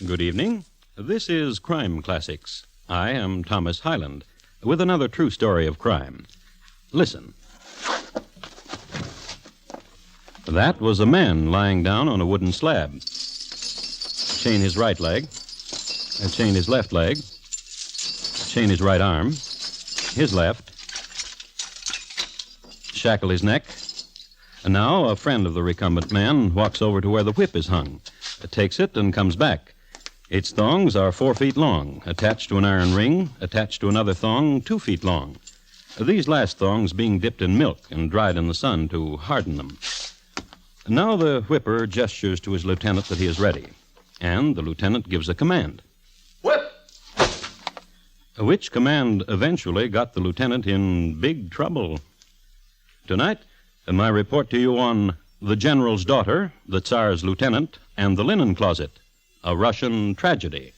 Good evening. This is Crime Classics. I am Thomas Hyland, with another true story of crime. Listen. That was a man lying down on a wooden slab. Chain his right leg. Chain his left leg. Chain his right arm. His left. Shackle his neck. And now a friend of the recumbent man walks over to where the whip is hung, takes it, and comes back. Its thongs are 4 feet long, attached to an iron ring, attached to another thong 2 feet long. These last thongs being dipped in milk and dried in the sun to harden them. Now the whipper gestures to his lieutenant that he is ready, and the lieutenant gives a command. Whip! Which command eventually got the lieutenant in big trouble. Tonight, my report to you on The General's Daughter, the Tsar's Lieutenant, and the Linen Closet, a Russian tragedy.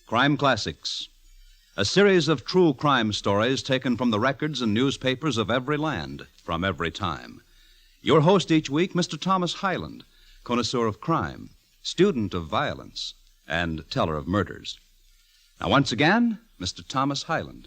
Crime Classics, a series of true crime stories taken from the records and newspapers of every land, from every time. Your host each week, Mr. Thomas Hyland, connoisseur of crime, student of violence, and teller of murders. Now, once again, Mr. Thomas Hyland.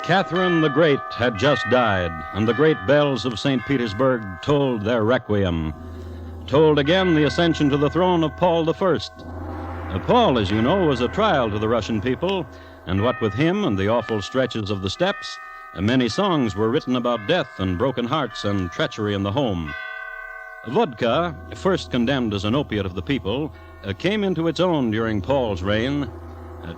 Catherine the Great had just died, and the great bells of St. Petersburg tolled their requiem. Tolled again the ascension to the throne of Paul I. Paul, as you know, was a trial to the Russian people, and what with him and the awful stretches of the steppes, many songs were written about death and broken hearts and treachery in the home. Vodka, first condemned as an opiate of the people, came into its own during Paul's reign.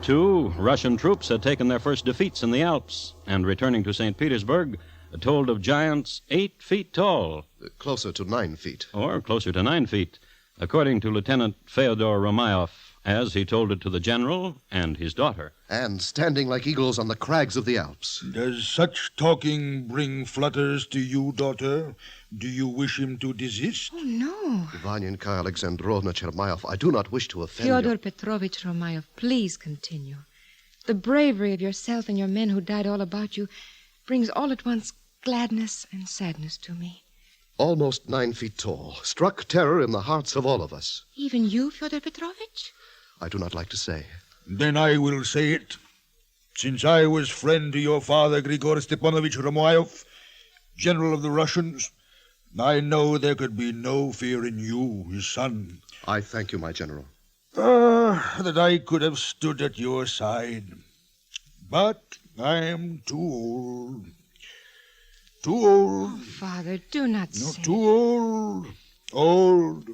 Too, Russian troops had taken their first defeats in the Alps, and returning to St. Petersburg, told of giants 8 feet tall. Closer to 9 feet. Or closer to 9 feet, according to Lieutenant Feodor Romayov, as he told it to the general and his daughter. And standing like eagles on the crags of the Alps. Does such talking bring flutters to you, daughter? Do you wish him to desist? Oh, no. Vanyanka Alexandrovna Chermayov, I do not wish to offend Fyodor you. Petrovich Romayov, please continue. The bravery of yourself and your men who died all about you brings all at once gladness and sadness to me. Almost 9 feet tall, struck terror in the hearts of all of us. Even you, Fyodor Petrovich? I do not like to say. Then I will say it. Since I was friend to your father, Grigor Stepanovich Romayov, general of the Russians, I know there could be no fear in you, his son. I thank you, my general. That I could have stood at your side. But I am too old. Too old. Oh, Father, do not No, say. too old. Old.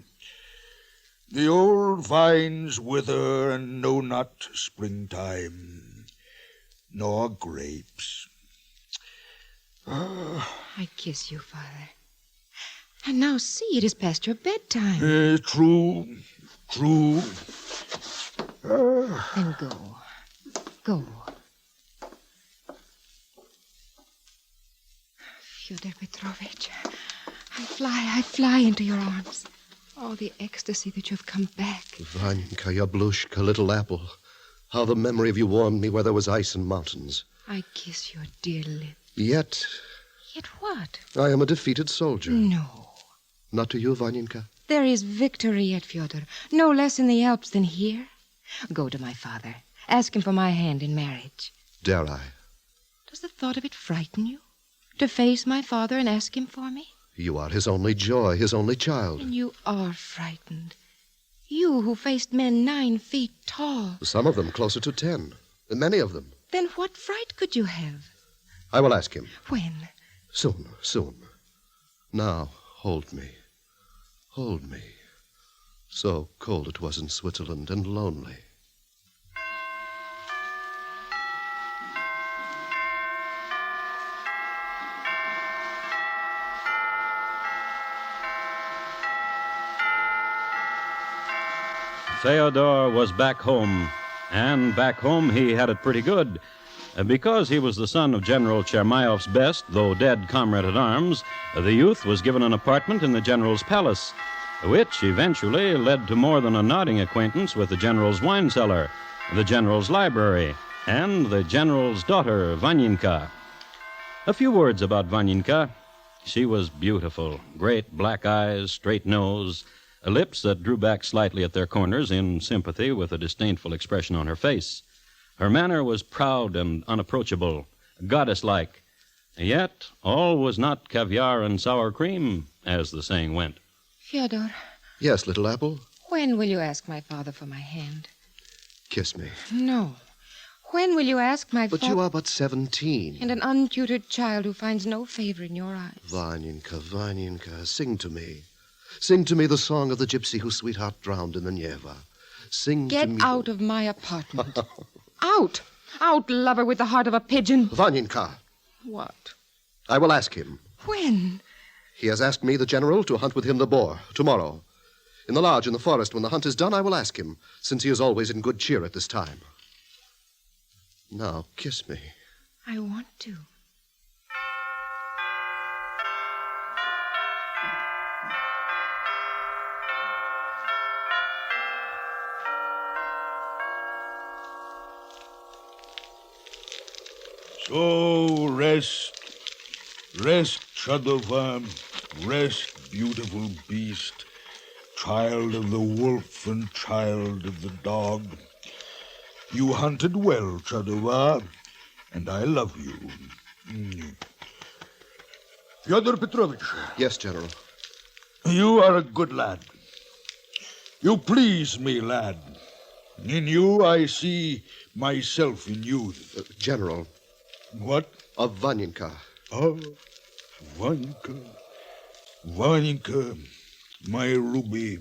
The old vines wither and know not springtime, nor grapes. I kiss you, Father. And now see, it is past your bedtime. True. Then go. Go. Fyodor Petrovich, I fly into your arms. Oh, the ecstasy that you have come back. Vanyanka Yablushka, little apple. How the memory of you warmed me where there was ice and mountains. I kiss your dear lips. Yet, Yet what? I am a defeated soldier. No. Not to you, Vanyanka? There is victory yet, Fyodor. No less in the Alps than here. Go to my father. Ask him for my hand in marriage. Dare I? Does the thought of it frighten you? To face my father and ask him for me? You are his only joy, his only child. And you are frightened. You who faced men 9 feet tall. Some of them closer to 10. Many of them. Then what fright could you have? I will ask him. When? Soon. Now, hold me. Hold me. So cold it was in Switzerland and lonely. Feodor was back home, and back home he had it pretty good. Because he was the son of General Chermayov's best, though dead, comrade-at-arms, the youth was given an apartment in the general's palace. which eventually led to more than a nodding acquaintance with the general's wine cellar, the general's library, and the general's daughter, Vanyinka. A few words about Vanyinka. She was beautiful, great black eyes, straight nose, lips that drew back slightly at their corners in sympathy with a disdainful expression on her face. Her manner was proud and unapproachable, goddess-like. Yet all was not caviar and sour cream, as the saying went. Fyodor, Yes, little apple? when will you ask my father for my hand? Kiss me. No. When will you ask my But father... you are but 17. And an untutored child who finds no favor in your eyes. Vanyinka, Vanyinka, sing to me. Sing to me the song of the gypsy whose sweetheart drowned in the Neva. Sing Get to me... out of my apartment. Out! Out, lover with the heart of a pigeon. Vanyinka, What? I will ask him. When? He has asked me, the general, to hunt with him the boar, tomorrow. In the lodge in the forest, when the hunt is done, I will ask him, since he is always in good cheer at this time. Now, kiss me. I want to. So rest, Chadova, rest, beautiful beast, child of the wolf and child of the dog. You hunted well, Chadova, and I love you. Fyodor Petrovich, Yes, General. you are a good lad. You please me, lad. In you I see myself in youth. General, What? of Vanyinka. Oh, Vanka, my ruby,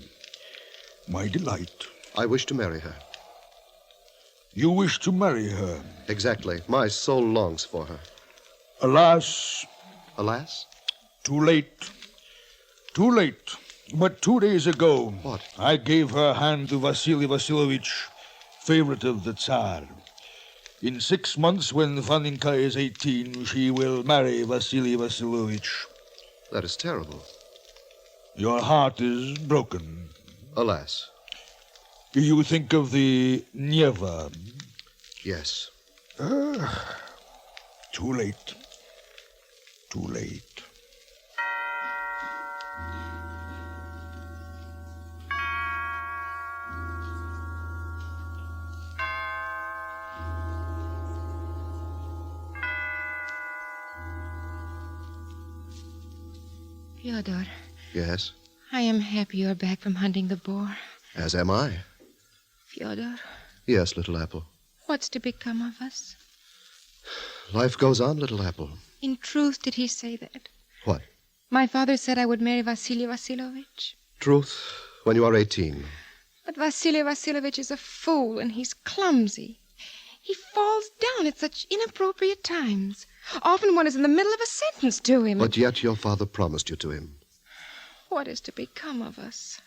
my delight. I wish to marry her. You wish to marry her. Exactly. My soul longs for her. Alas, Alas? too late. Too late. But 2 days ago, What? I gave her hand to Vasily Vasilovich, favorite of the Tsar. In 6 months, when Vaninka is 18, she will marry Vasily Vasilovich. That is terrible. Your heart is broken. Alas. You think of the Neva. Yes. Too late. Too late. Fyodor, Yes. I am happy you're back from hunting the boar. As am I. Fyodor, Yes, little apple. what's to become of us? Life goes on, little apple. In truth, did he say that? What? My father said I would marry Vasily Vasilovich. Truth, when you are 18. But Vasily Vasilovich is a fool, and he's clumsy. He falls down at such inappropriate times. Often one is in the middle of a sentence to him. But yet your father promised you to him. What is to become of us?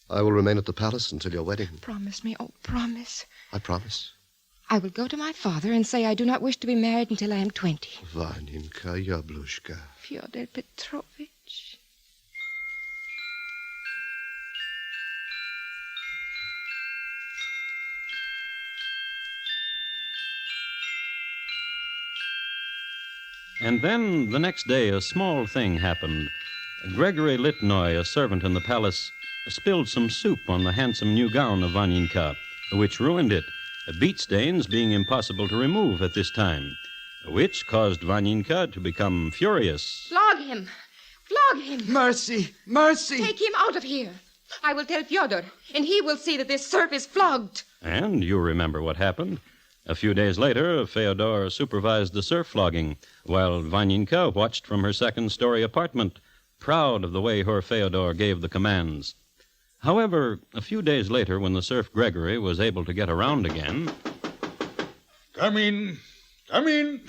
I will remain at the palace until your wedding. Promise me, oh, promise. I promise. I will go to my father and say I do not wish to be married until I am 20. Vaninka Yablushka. Fyodor Petrovich. And then, the next day, a small thing happened. Gregory Litnoy, a servant in the palace, spilled some soup on the handsome new gown of Vanyinka, which ruined it, beet stains being impossible to remove at this time, which caused Vanyinka to become furious. Flog him! Flog him! Mercy! Mercy! Take him out of here! I will tell Fyodor, and he will see that this serf is flogged. And you remember what happened. A few days later, Feodor supervised the serf flogging, while Vanyinka watched from her second-story apartment, proud of the way her Feodor gave the commands. However, a few days later, when the serf Gregory was able to get around again... Come in. Come in.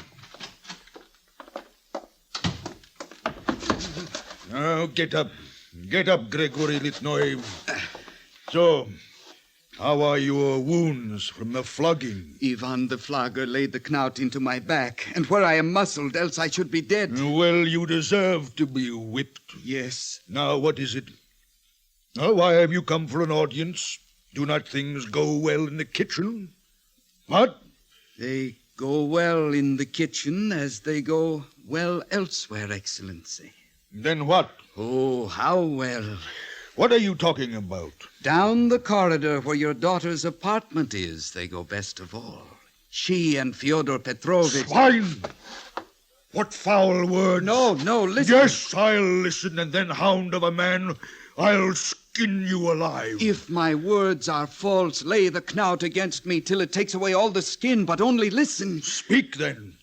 Now, get up. Get up, Gregory Litnoy. So, how are your wounds from the flogging? Ivan the flogger laid the knout into my back, and where I am muzzled, else I should be dead. Well, you deserve to be whipped. Yes. Now, what is it? Oh, why have you come for an audience? Do not things go well in the kitchen? What? They go well in the kitchen as they go well elsewhere, Excellency. Then what? Oh, how well. What are you talking about? Down the corridor where your daughter's apartment is, they go best of all. She and Fyodor Petrovich... Swine! What foul words? No, listen. Yes, I'll listen, and then, hound of a man, I'll skin you alive. If my words are false, lay the knout against me till it takes away all the skin, but only listen. Speak, then.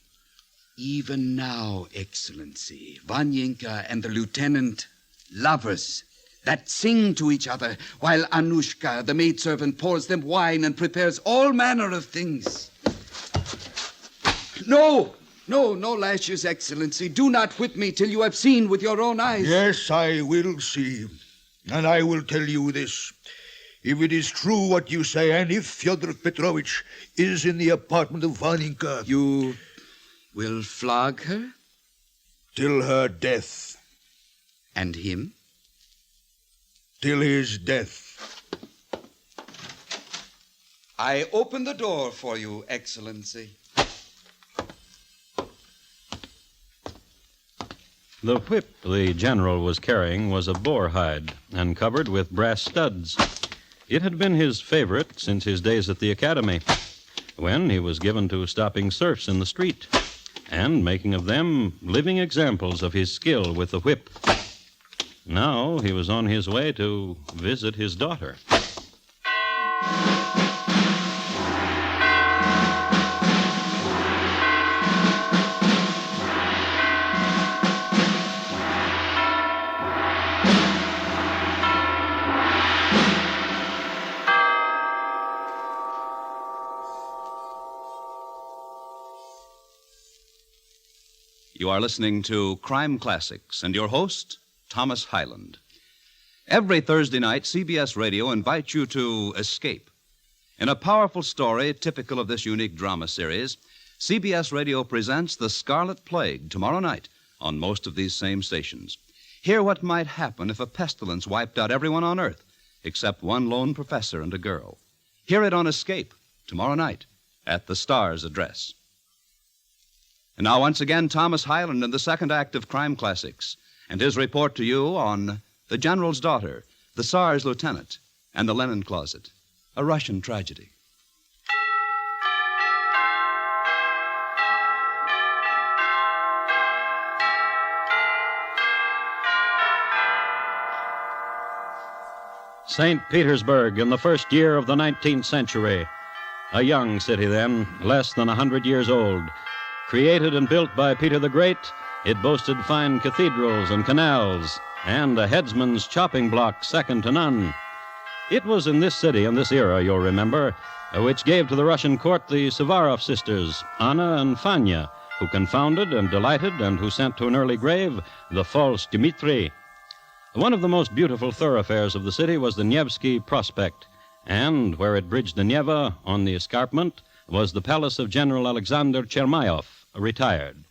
Even now, Excellency, Vanyenka and the lieutenant, lovers, that sing to each other, while Anushka, the maidservant, pours them wine and prepares all manner of things. No, lashes, Excellency. Do not whip me till you have seen with your own eyes. Yes, I will see. And I will tell you this. If it is true what you say, and if Fyodor Petrovich is in the apartment of Vanyenka... You will flog her? Till her death. And him? Till his death. I open the door for you, Excellency. The whip the general was carrying was of boar hide and covered with brass studs. It had been his favorite since his days at the academy, when he was given to stopping serfs in the street and making of them living examples of his skill with the whip. Now he was on his way to visit his daughter. You are listening to Crime Classics, and your host, Thomas Hyland. Every Thursday night, CBS Radio invites you to escape. In a powerful story typical of this unique drama series, CBS Radio presents The Scarlet Plague tomorrow night on most of these same stations. Hear what might happen if a pestilence wiped out everyone on Earth, except one lone professor and a girl. Hear it on Escape tomorrow night at the Star's address. And now, once again, Thomas Hyland in the second act of Crime Classics, and his report to you on The General's Daughter, the Tsar's Lieutenant, and the Linen Closet, a Russian tragedy. St. Petersburg in the first year of the 19th century. A young city then, less than 100 years old. Created and built by Peter the Great, it boasted fine cathedrals and canals, and a headsman's chopping block second to none. It was in this city and this era, you'll remember, which gave to the Russian court the Suvarov sisters, Anna and Fanya, who confounded and delighted and who sent to an early grave the false Dmitri. One of the most beautiful thoroughfares of the city was the Nevsky Prospect, and where it bridged the Neva on the escarpment was the palace of General Alexander Chermayov, retired.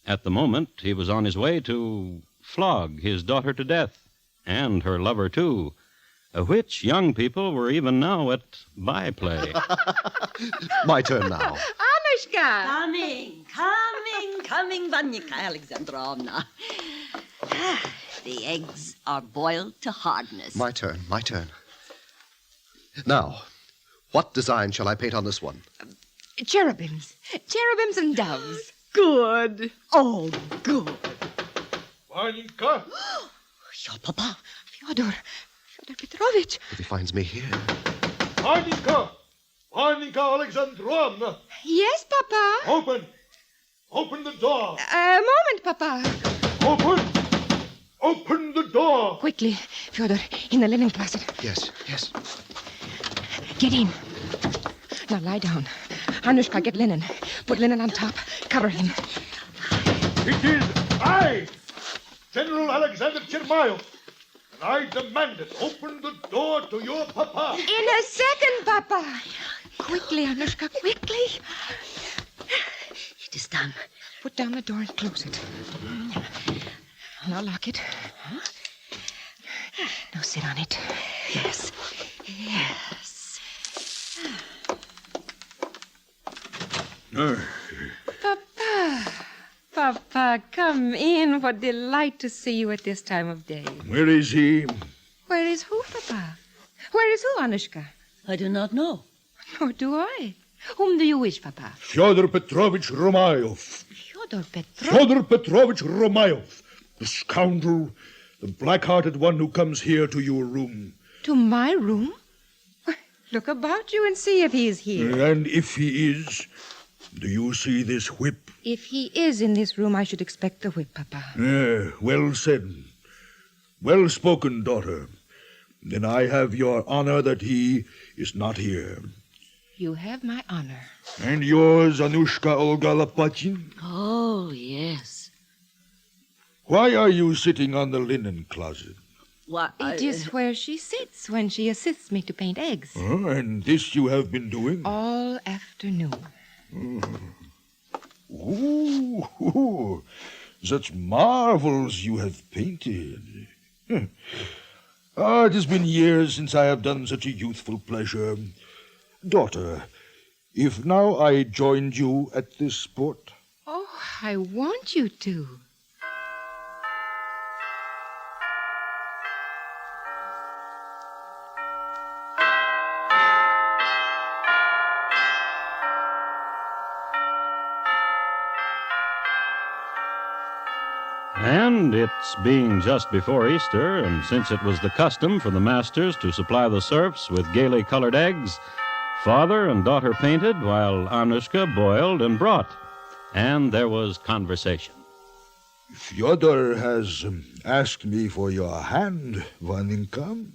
At the moment, he was on his way to flog his daughter to death, and her lover, too, which young people were even now at byplay. My turn now. Anushka! Coming, Vanyenka Alexandrovna. The eggs are boiled to hardness. My turn. Now, what design shall I paint on this one? Cherubims and doves. Good. Oh, good. Vanyenka? Your papa. Fyodor Petrovich. If he finds me here... Vanyenka Alexandrovna! Yes, Papa? Open the door! A moment, Papa. Open the door! Quickly, Fyodor, in the linen closet. Yes. Get in. Now lie down. Anushka, get linen. Put linen on top. Cover him. It is I, General Alexander Chermayov, and I demand it. Open the door to your papa. In a second, Papa. Quickly, Anushka, quickly. It is done. Put down the door and close it. Now lock it. Now Now sit on it. Yes. Yes. Papa, come in. What delight to see you at this time of day. Where is he? Where is who, Papa? Where is who, Anushka? I do not know. Nor do I. Whom do you wish, Papa? Fyodor Petrovich Romayov. Fyodor Petrovich. Fyodor Petrovich Romayov. The scoundrel, the black-hearted one who comes here to your room. To my room? Why, look about you and see if he is here. And if he is, do you see this whip? If he is in this room, I should expect the whip, Papa. Well said. Well spoken, daughter. Then I have your honor that he is not here. You have my honor. And yours, Anushka Olga Lopatyin? Oh, yes. Why are you sitting on the linen closet? Why, It is where she sits when she assists me to paint eggs. And this you have been doing? All afternoon. Ooh, such marvels you have painted. It has been years since I have done such a youthful pleasure. Daughter, if now I joined you at this sport? Oh, I want you to. And it's being just before Easter, and since it was the custom for the masters to supply the serfs with gaily colored eggs, father and daughter painted while Anushka boiled and brought. And there was conversation. Fyodor has asked me for your hand, Vaninka.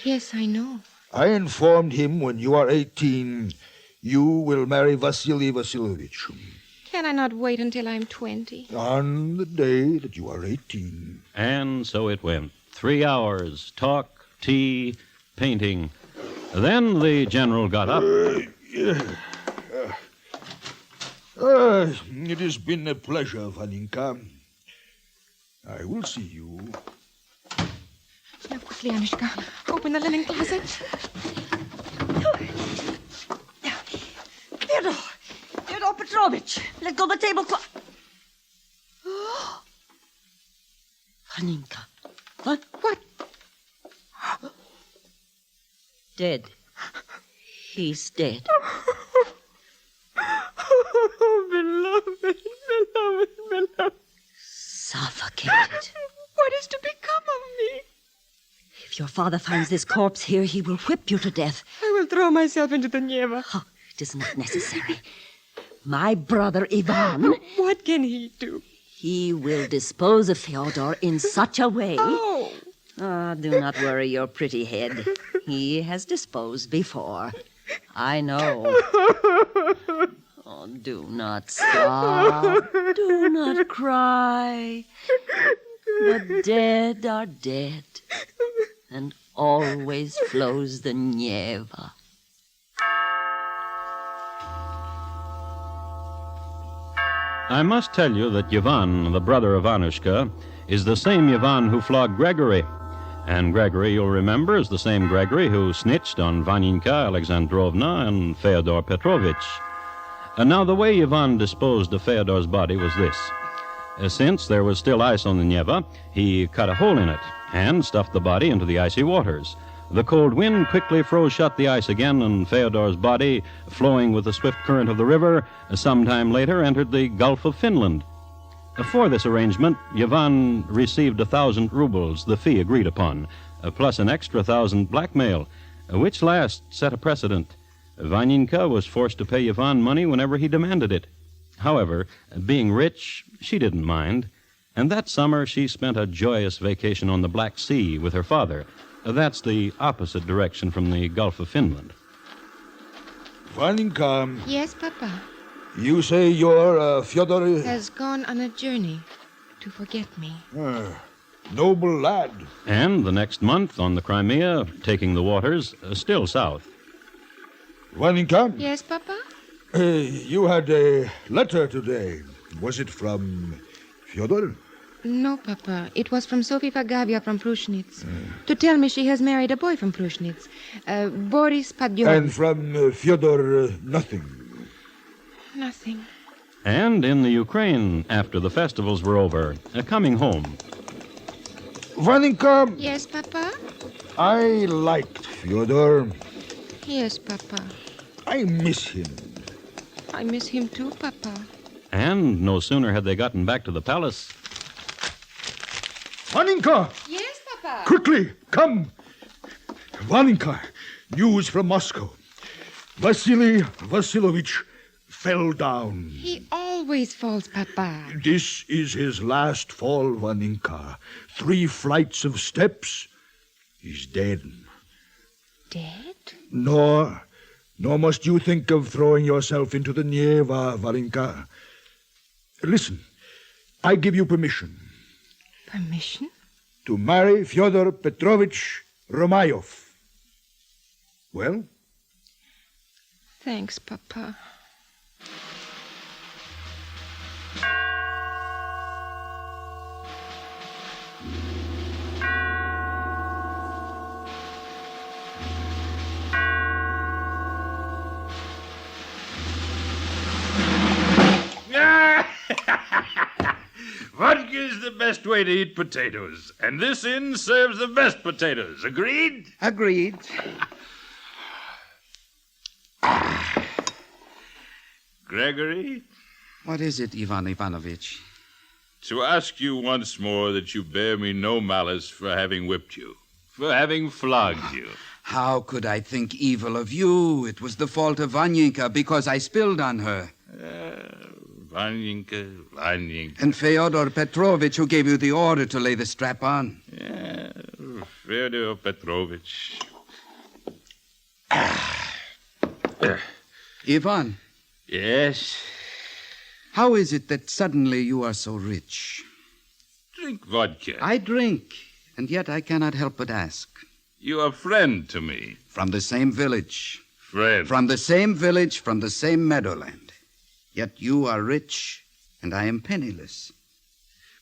Yes, I know. I informed him when you are 18, you will marry Vasily Vasilovich. Can I not wait until I'm 20? On the day that you are 18. And so it went. 3 hours, talk, tea, painting. Then the general got up. It has been a pleasure, Vaninka. I will see you. Now, quickly, Anushka. Open the linen closet. Fyodor Petrovich, let go the tablecloth. Haninka. What? What? Dead. He's dead. Oh, beloved. Suffocated. What is to become of me? If your father finds this corpse here, he will whip you to death. I will throw myself into the Neva. Oh, it is not necessary. My brother Ivan, What can he do? he will dispose of Fyodor in such a way. Oh, Do not worry your pretty head. He has disposed before. I know. Oh, do not sob. Do not cry. The dead are dead. And always flows the Neva. I must tell you that Ivan, the brother of Anushka, is the same Ivan who flogged Gregory. And Gregory, you'll remember, is the same Gregory who snitched on Vaninka Alexandrovna and Feodor Petrovich. And now the way Ivan disposed of Feodor's body was this. Since there was still ice on the Neva, he cut a hole in it and stuffed the body into the icy waters. The cold wind quickly froze shut the ice again, and Feodor's body, flowing with the swift current of the river, some time later entered the Gulf of Finland. For this arrangement, Ivan received 1,000 rubles, the fee agreed upon, plus an extra 1,000 blackmail, which last set a precedent. Vaninka was forced to pay Ivan money whenever he demanded it. However, being rich, she didn't mind, and that summer she spent a joyous vacation on the Black Sea with her father. That's the opposite direction from the Gulf of Finland. Vaninka, yes, Papa. you say your Fyodor... Has gone on a journey to forget me. Noble lad. And the next month, on the Crimea, taking the waters, still south. Vaninka? Yes, Papa? You had a letter today. Was it from Fyodor? No, Papa. It was from Sophie Pagavia from Prushnitz. To tell me she has married a boy from Prushnitz. Boris Padyon. And from Fyodor, nothing. Nothing. And in the Ukraine, after the festivals were over, coming home. Vaninka, Yes, Papa? I liked Fyodor. Yes, Papa. I miss him. I miss him too, Papa. And no sooner had they gotten back to the palace. Vaninka, Yes, Papa. quickly, come. Vaninka, news from Moscow. Vasily Vasilovich fell down. He always falls, Papa. This is his last fall, Vaninka. 3 flights of steps. He's dead. Dead? Nor must you think of throwing yourself into the Neva, Varinka. Listen, I give you permission Permission? to marry Fyodor Petrovich Romayov. Well? Thanks, Papa. Vodka is the best way to eat potatoes, and this inn serves the best potatoes. Agreed? Agreed. Gregory, What is it, Ivan Ivanovich? to ask you once more that you bear me no malice for having whipped you, for having flogged you. How could I think evil of you? It was the fault of Vanyinka because I spilled on her. Vanyinka. And Feodor Petrovich who gave you the order to lay the strap on. Yeah, Feodor Petrovich. Ivan, Yes? how is it that suddenly you are so rich? Drink vodka. I drink, and yet I cannot help but ask. You are a friend to me. From the same village, Friend. from the same village, from the same meadowland. Yet you are rich, and I am penniless.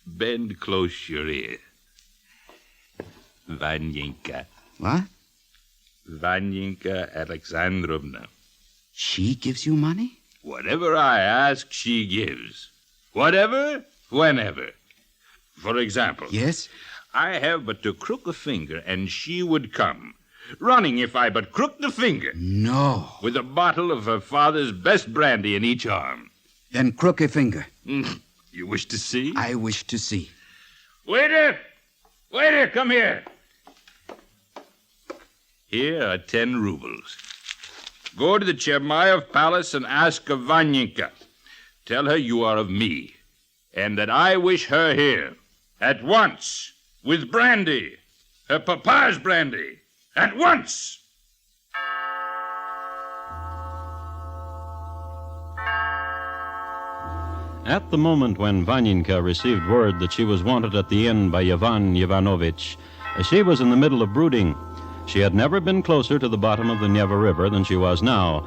Bend close your ear. Vanyinka. What? Vanyinka Alexandrovna. She gives you money? Whatever I ask, she gives. Whatever, whenever. For example, Yes? I have but to crook a finger, and she would come. Running if I but crook the finger, No. with a bottle of her father's best brandy in each arm. Then crook a finger. You wish to see? I wish to see. Waiter! Waiter, come here. Here are 10 rubles. Go to the Chermayev Palace and ask of Vanyinka. Tell her you are of me, and that I wish her here, at once, with brandy, her papa's brandy, at once. At the moment when Vanyinka received word that she was wanted at the inn by Ivan Ivanovich, she was in the middle of brooding. She had never been closer to the bottom of the Neva River than she was now,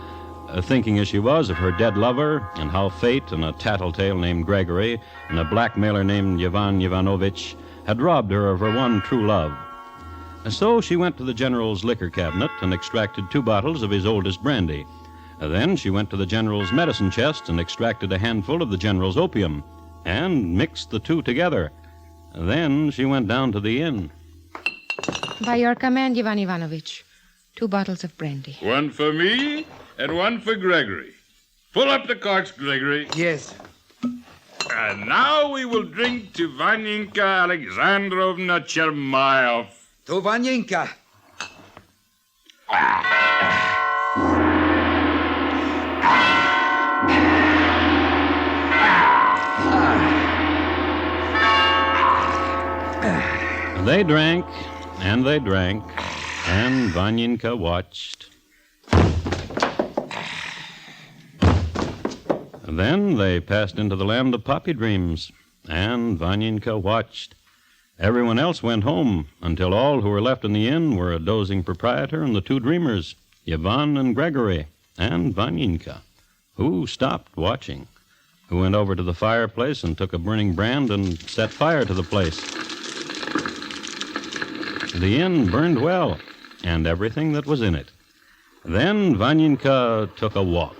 thinking as she was of her dead lover and how fate and a tattletale named Gregory and a blackmailer named Ivan Ivanovich had robbed her of her one true love. So she went to the general's liquor cabinet and extracted 2 bottles of his oldest brandy. Then she went to the general's medicine chest and extracted a handful of the general's opium and mixed the 2 together. Then she went down to the inn. By your command, Ivan Ivanovich. 2 bottles of brandy. One for me and one for Gregory. Pull up the corks, Gregory. Yes. And now we will drink to Vanyinka Alexandrovna Chermayev. To Vanyinka. They drank, and they drank, and Vanyinka watched. And then they passed into the land of poppy dreams, and Vanyinka watched. Everyone else went home until all who were left in the inn were a dozing proprietor and the 2 dreamers, Ivan and Gregory, and Vanyinka, who stopped watching, who went over to the fireplace and took a burning brand and set fire to the place. The inn burned well, and everything that was in it. Then Vanyenka took a walk.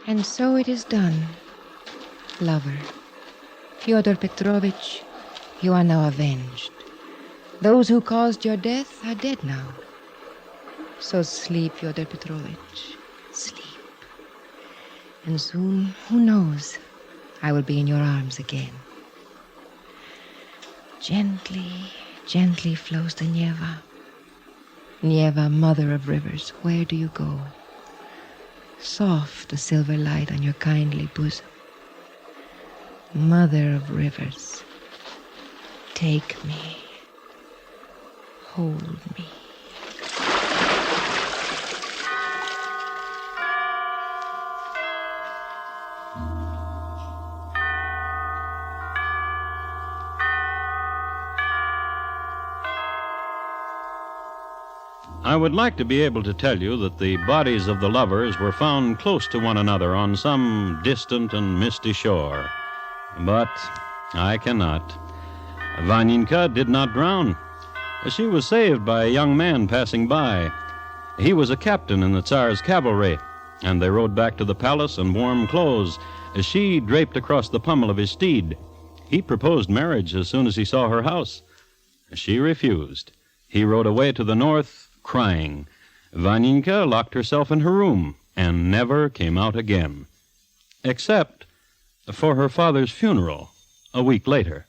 And so it is done, lover. Fyodor Petrovich, you are now avenged. Those who caused your death are dead now. So sleep, Fyodor Petrovich, sleep. And soon, who knows, I will be in your arms again. Gently, gently flows the Neva. Neva, mother of rivers, where do you go? Soft the silver light on your kindly bosom. Mother of rivers, take me, hold me. I would like to be able to tell you that the bodies of the lovers were found close to one another on some distant and misty shore. But I cannot. Vanyenka did not drown. She was saved by a young man passing by. He was a captain in the Tsar's cavalry, and they rode back to the palace in warm clothes, as she draped across the pommel of his steed. He proposed marriage as soon as he saw her house. She refused. He rode away to the north, crying. Vanyenka locked herself in her room and never came out again, except for her father's funeral a week later.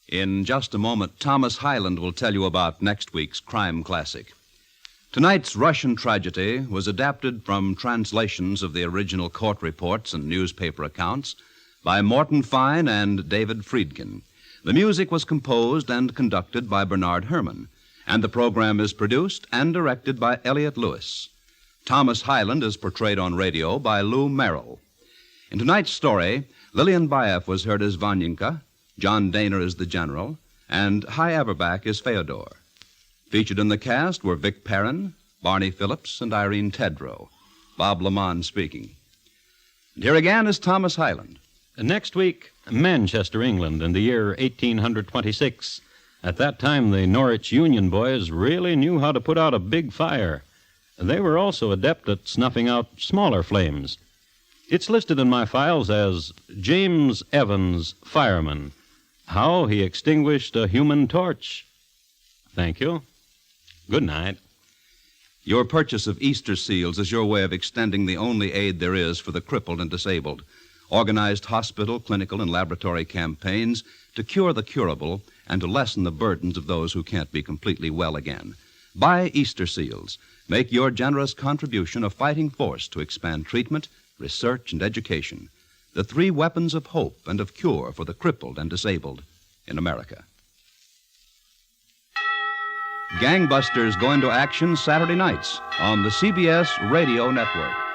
In just a moment, Thomas Hyland will tell you about next week's crime classic. Tonight's Russian tragedy was adapted from translations of the original court reports and newspaper accounts by Morton Fine and David Friedkin. The music was composed and conducted by Bernard Herrmann, and the program is produced and directed by Elliott Lewis. Thomas Hyland is portrayed on radio by Lou Merrill. In tonight's story, Lillian Baeff was heard as Vanyenka, John Daner is the general, and Hy Averback is Feodor. Featured in the cast were Vic Perrin, Barney Phillips, and Irene Tedrow. Bob Lamont speaking. And here again is Thomas Hyland. Next week, Manchester, England, in the year 1826. At that time, the Norwich Union boys really knew how to put out a big fire. They were also adept at snuffing out smaller flames. It's listed in my files as James Evans, fireman. How he extinguished a human torch. Thank you. Good night. Your purchase of Easter seals is your way of extending the only aid there is for the crippled and disabled. Organized hospital, clinical, and laboratory campaigns to cure the curable and to lessen the burdens of those who can't be completely well again. Buy Easter seals. Make your generous contribution a fighting force to expand treatment, research, and education. The three weapons of hope and of cure for the crippled and disabled in America. Gangbusters go into action Saturday nights on the CBS Radio Network.